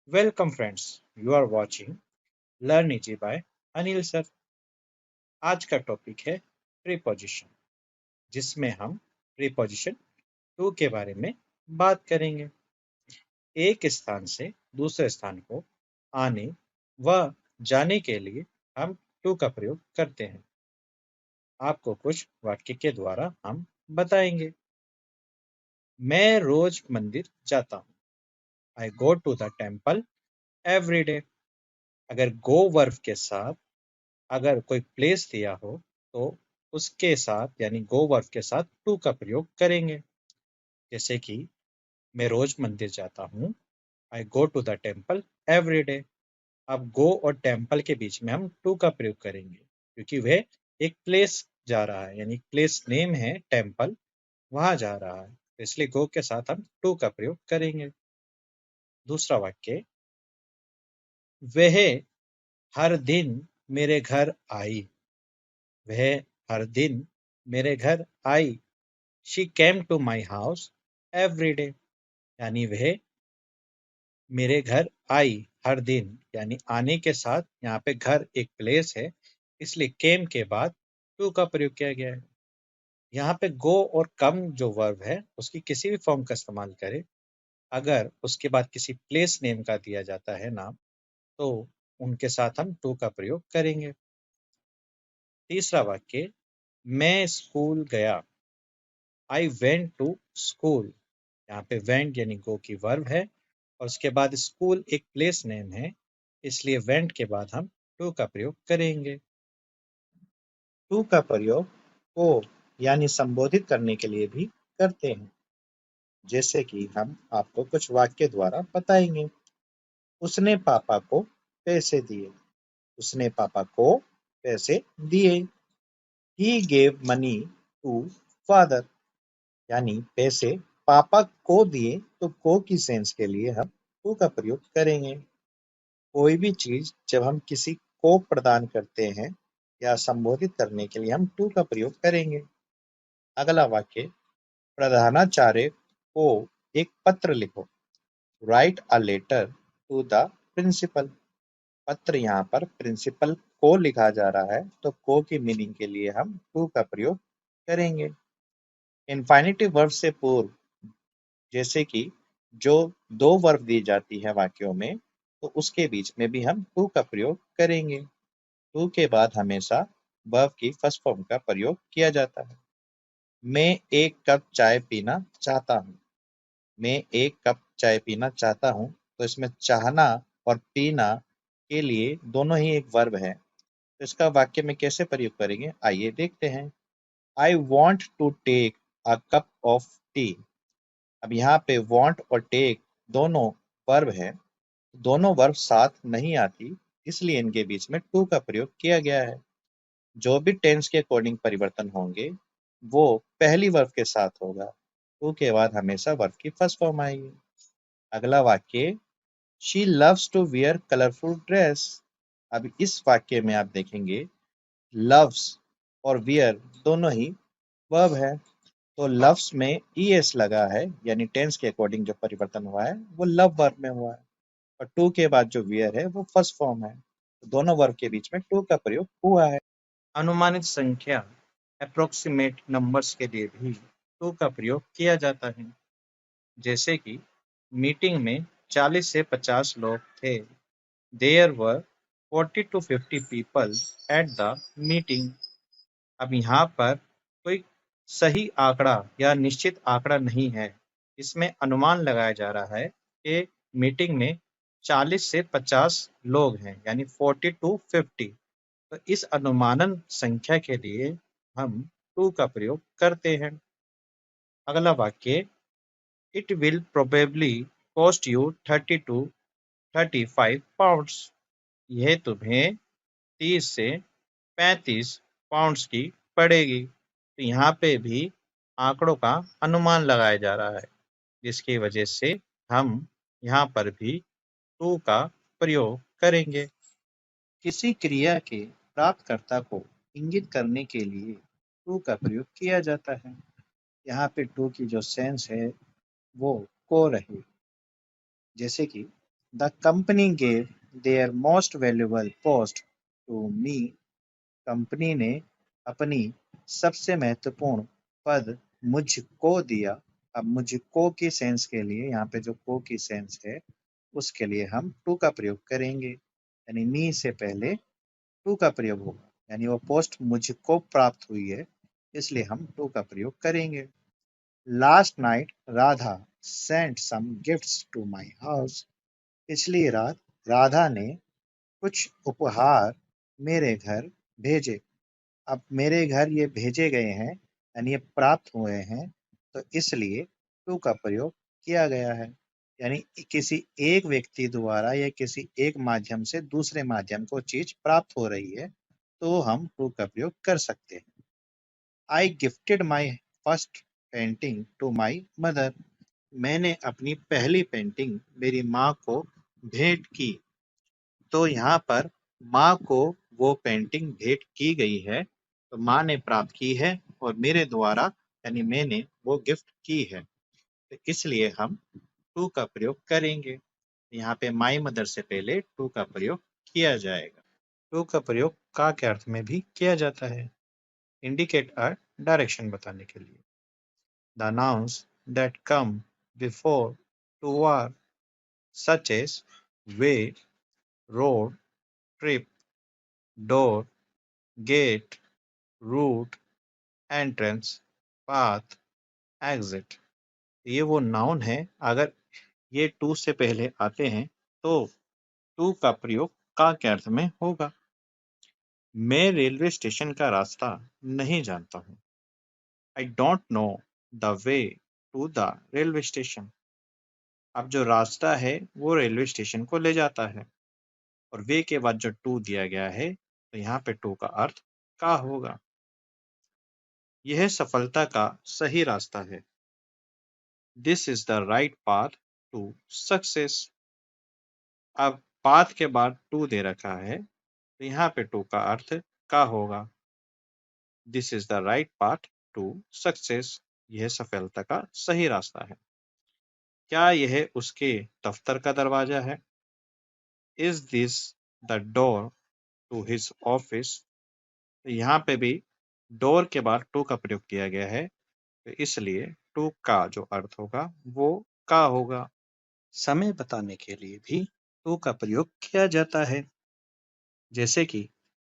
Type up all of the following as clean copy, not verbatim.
Welcome friends, you are watching Learn Easy by Anil sir. आज का topic है preposition, जिसमें हम प्रीपोजिशन टू के बारे में बात करेंगे। एक स्थान से दूसरे स्थान को आने व जाने के लिए हम टू का प्रयोग करते हैं। आपको कुछ वाक्य के द्वारा हम बताएंगे। मैं रोज मंदिर जाता हूँ। I go to the temple every day. अगर गो वर्ब के साथ अगर कोई प्लेस दिया हो तो उसके साथ यानी गो वर्ब के साथ टू का प्रयोग करेंगे। जैसे कि मैं रोज मंदिर जाता हूँ। I go to the temple every day. अब गो और टेम्पल के बीच में हम टू का प्रयोग करेंगे, क्योंकि वह एक प्लेस जा रहा है, यानी प्लेस नेम है टेम्पल, वहां जा रहा है, तो इसलिए गो के साथ हम टू का प्रयोग करेंगे। दूसरा वाक्य, वह हर दिन मेरे घर आई। वह हर दिन मेरे घर आई। She came to my house every day. यानी वह मेरे घर आई हर दिन, यानी आने के साथ यहाँ पे घर एक प्लेस है, इसलिए केम के बाद टू का प्रयोग किया गया है। यहाँ पे गो और कम जो वर्ब है उसकी किसी भी फॉर्म का इस्तेमाल करें, अगर उसके बाद किसी प्लेस नेम का दिया जाता है नाम, तो उनके साथ हम टू का प्रयोग करेंगे। तीसरा वाक्य, मैं स्कूल गया। I went to school. यहाँ पे वेंट यानी गो की वर्ब है, और उसके बाद स्कूल एक प्लेस नेम है, इसलिए वेंट के बाद हम टू का प्रयोग करेंगे। टू का प्रयोग को यानी संबोधित करने के लिए भी करते हैं, जैसे कि हम आपको कुछ वाक्य द्वारा बताएंगे। उसने पापा को पैसे दिए। उसने पापा को पैसे दिए। He gave money to father. यानी पैसे पापा को दिए, तो को की सेंस के लिए हम टू का प्रयोग करेंगे। कोई भी चीज जब हम किसी को प्रदान करते हैं या संबोधित करने के लिए हम टू का प्रयोग करेंगे। अगला वाक्य, प्रधानाचार्य को एक पत्र लिखो। Write a letter to the principal. पत्र यहाँ पर प्रिंसिपल को लिखा जा रहा है, तो को की मीनिंग के लिए हम टू का प्रयोग करेंगे। इन्फाइनेटिव वर्ब से पूर्व, जैसे कि जो दो वर्ब दी जाती है वाक्यों में, तो उसके बीच में भी हम टू का प्रयोग करेंगे। टू के बाद हमेशा वर्ब की फर्स्ट फॉर्म का प्रयोग किया जाता है। मैं एक कप चाय पीना चाहता हूँ। मैं एक कप चाय पीना चाहता हूँ, तो इसमें चाहना और पीना के लिए दोनों ही एक वर्ब है, तो इसका वाक्य में कैसे प्रयोग करेंगे, आइए देखते हैं। I want to take a cup of tea. अब यहाँ पे वॉन्ट और टेक दोनों वर्ब है, दोनों वर्ब साथ नहीं आती, इसलिए इनके बीच में टू का प्रयोग किया गया है। जो भी टेंस के अकॉर्डिंग परिवर्तन होंगे वो पहली वर्ब के साथ होगा। टू के बाद हमेशा वर्ब की फर्स्ट फॉर्म आएगी। अगला वाक्य, she loves to wear colourful dress. अब इस वाक्य में आप देखेंगे लव्स और वियर दोनों ही वर्ब है, तो लव्स में ईएस लगा है, यानी टेंस के अकॉर्डिंग जो परिवर्तन हुआ है वो लव वर्ब में हुआ है, और टू के बाद जो वियर है वो फर्स्ट फॉर्म है, तो दोनों वर्ब के बीच में टू का प्रयोग हुआ है। अनुमानित संख्या अप्रोक्सीमेट नंबर्स के लिए भी टू का प्रयोग किया जाता है, जैसे कि मीटिंग में 40 से 50 लोग थे। There were 40 to 50 people at the meeting. अब यहाँ पर कोई सही आंकड़ा या निश्चित आंकड़ा नहीं है, इसमें अनुमान लगाया जा रहा है कि मीटिंग में 40 से 50 लोग हैं, यानी 40 to 50। तो इस अनुमानन संख्या के लिए हम टू का प्रयोग करते हैं। अगला वाक्य, it will probably cost you 30 to 35 pounds. यह तुम्हें 30 से 35 पाउंड्स की पड़ेगी। तो यहाँ पे भी आंकड़ों का अनुमान लगाया जा रहा है, जिसकी वजह से हम यहाँ पर भी टू का प्रयोग करेंगे। किसी क्रिया के प्राप्तकर्ता को इंगित करने के लिए टू का प्रयोग किया जाता है। यहाँ पे टू की जो सेंस है वो को रहे, जैसे कि the company gave their most valuable post to me. Company ने अपनी सबसे महत्वपूर्ण पद मुझको दिया। अब मुझको की सेंस के लिए यहाँ पे जो को की सेंस है उसके लिए हम टू का प्रयोग करेंगे, यानी मी से पहले टू का प्रयोग होगा, यानी वो पोस्ट मुझको प्राप्त हुई है इसलिए हम टू का प्रयोग करेंगे। Last night Radha sent some gifts to my house. पिछली रात राधा ने कुछ उपहार मेरे घर भेजे। अब मेरे घर ये भेजे गए हैं यानी ये प्राप्त हुए हैं, तो इसलिए टू का प्रयोग किया गया है, यानी किसी एक व्यक्ति द्वारा या किसी एक माध्यम से दूसरे माध्यम को चीज प्राप्त हो रही है तो हम टू का प्रयोग कर सकते हैं। I gifted my first painting to my mother. मैंने अपनी पहली पेंटिंग मेरी माँ को भेंट की। तो यहाँ पर माँ को वो पेंटिंग भेंट की गई है, तो माँ ने प्राप्त की है और मेरे द्वारा यानी मैंने वो गिफ्ट की है, तो इसलिए हम टू का प्रयोग करेंगे। यहाँ पे माई मदर से पहले टू का प्रयोग किया जाएगा। टू का प्रयोग का के अर्थ में भी किया जाता है, इंडिकेट अ डायरेक्शन बताने के लिए। The nouns that come before to are such as way, road, trip, door, gate, route, entrance, path, exit. ये वो नाउन है, अगर ये टू से पहले आते हैं तो टू का प्रयोग का के अर्थ में होगा। मैं रेलवे स्टेशन का रास्ता नहीं जानता हूँ। I don't know the way to the railway station. अब जो रास्ता है वो रेलवे स्टेशन को ले जाता है और वे के बाद जो टू दिया गया है तो यहाँ पे टू का अर्थ का होगा। यह सफलता का सही रास्ता है। This is the right path to success. अब पाथ के बाद टू दे रखा है तो यहाँ पे टू का अर्थ का होगा। This is the right path to success. यह सफलता का सही रास्ता है। क्या यह उसके दफ्तर का दरवाजा है? Is this the door to his office? तो यहाँ पे भी डोर के बाद टू का प्रयोग किया गया है, तो इसलिए टू का जो अर्थ होगा वो का होगा। समय बताने के लिए भी टू का प्रयोग किया जाता है, जैसे कि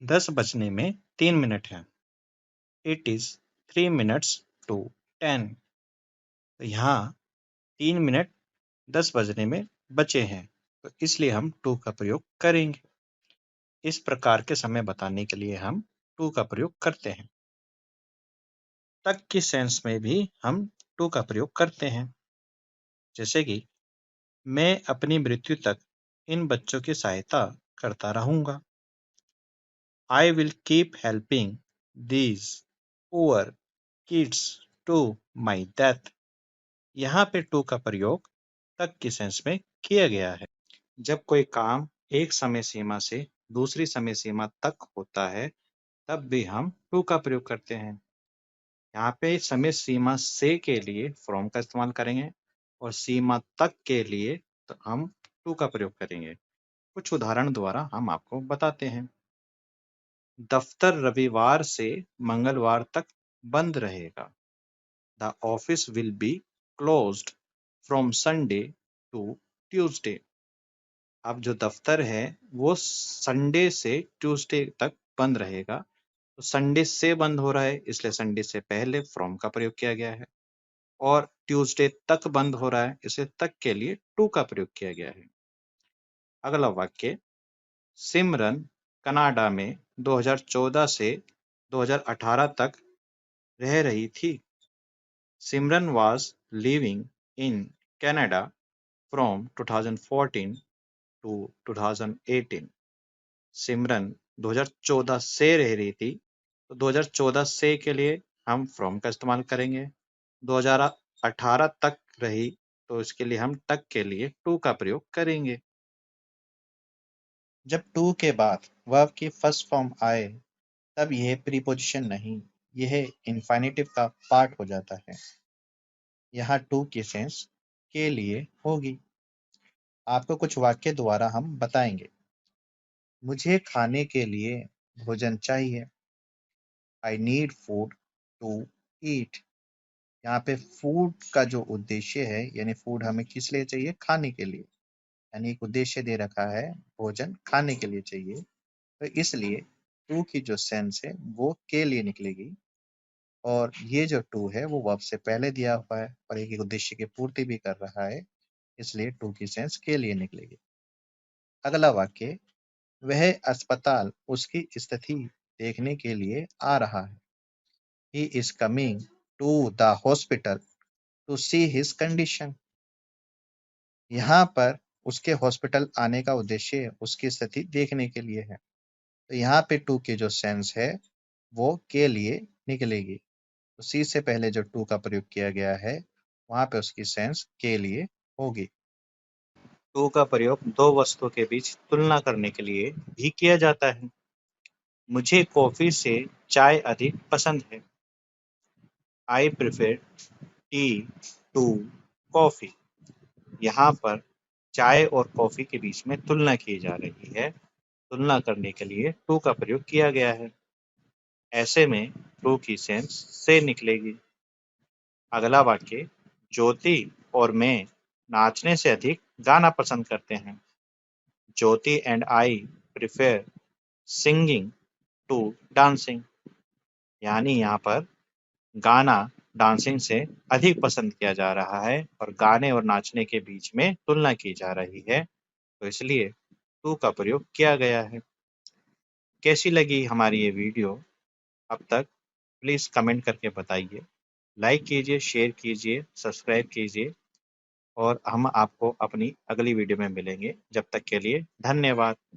10 बजने में 3 मिनट है। It is 3 minutes to 10। तो यहाँ 3 मिनट 10 बजने में बचे हैं, तो इसलिए हम टू का प्रयोग करेंगे। इस प्रकार के समय बताने के लिए हम टू का प्रयोग करते हैं। तक की सेंस में भी हम टू का प्रयोग करते हैं, जैसे कि मैं अपनी मृत्यु तक इन बच्चों की सहायता करता रहूंगा। I will keep helping these poor kids to my death. यहाँ पे टू का प्रयोग तक की सेंस में किया गया है। जब कोई काम एक समय सीमा से दूसरी समय सीमा तक होता है तब भी हम टू का प्रयोग करते हैं। यहाँ पे समय सीमा से के लिए फ्रॉम का इस्तेमाल करेंगे और सीमा तक के लिए तो हम टू का प्रयोग करेंगे। कुछ उदाहरण द्वारा हम आपको बताते हैं। दफ्तर रविवार से मंगलवार तक बंद रहेगा। The office will be closed from Sunday to Tuesday. अब जो दफ्तर है वो संडे से ट्यूसडे तक बंद रहेगा, तो संडे से बंद हो रहा है इसलिए संडे से पहले फ्रॉम का प्रयोग किया गया है, और ट्यूसडे तक बंद हो रहा है इसलिए तक के लिए टू का प्रयोग किया गया है। अगला वाक्य, सिमरन कनाडा में 2014 से 2018 तक रह रही थी। सिमरन was living in Canada from 2014 to 2018। सिमरन 2014 से रह रही थी, तो 2014 से के लिए हम फ्रॉम का इस्तेमाल करेंगे। 2018 तक रही तो इसके लिए हम तक के लिए टू का प्रयोग करेंगे। जब टू के बाद वर्ब की फर्स्ट फॉर्म आए तब यह प्रीपोजिशन नहीं, यह इन्फिनेटिव का पार्ट हो जाता है। यहाँ टू की सेंस के लिए होगी। आपको कुछ वाक्य द्वारा हम बताएंगे। मुझे खाने के लिए भोजन चाहिए। I need food to eat. यहाँ पे फूड का जो उद्देश्य है, यानी फूड हमें किस लिए चाहिए? खाने के लिए। यानी एक उद्देश्य दे रखा है, भोजन खाने के लिए चाहिए, तो इसलिए टू की जो सेंस है वो के लिए निकलेगी। और ये जो टू है वो वर्ब से पहले दिया हुआ है और एक उद्देश्य की पूर्ति भी कर रहा है, इसलिए टू की सेंस के लिए निकलेगी। अगला वाक्य, वह अस्पताल उसकी स्थिति देखने के लिए आ रहा है। He is coming to the hospital to see his condition. यहाँ पर उसके हॉस्पिटल आने का उद्देश्य उसकी स्थिति देखने के लिए है, तो यहाँ पे टू की जो सेंस है वो के लिए निकलेगी। तो सी से पहले जो टू का प्रयोग किया गया है वहां पे उसकी सेंस के लिए होगी। टू का प्रयोग दो वस्तुओं के बीच तुलना करने के लिए भी किया जाता है। मुझे कॉफी से चाय अधिक पसंद है। I prefer tea to coffee. यहाँ पर चाय और कॉफी के बीच में तुलना की जा रही है। तुलना करने के लिए टू का प्रयोग किया गया है। ऐसे में टू की सेंस से निकलेगी। अगला वाक्य, ज्योति और मैं नाचने से अधिक गाना पसंद करते हैं। Jyoti and I prefer singing to dancing. यानी यहाँ पर गाना डांसिंग से अधिक पसंद किया जा रहा है और गाने और नाचने के बीच में तुलना की जा रही है, तो इसलिए टू का प्रयोग किया गया है। कैसी लगी हमारी ये वीडियो? अब तक प्लीज़ कमेंट करके बताइए, लाइक कीजिए, शेयर कीजिए, सब्सक्राइब कीजिए और हम आपको अपनी अगली वीडियो में मिलेंगे। जब तक के लिए धन्यवाद।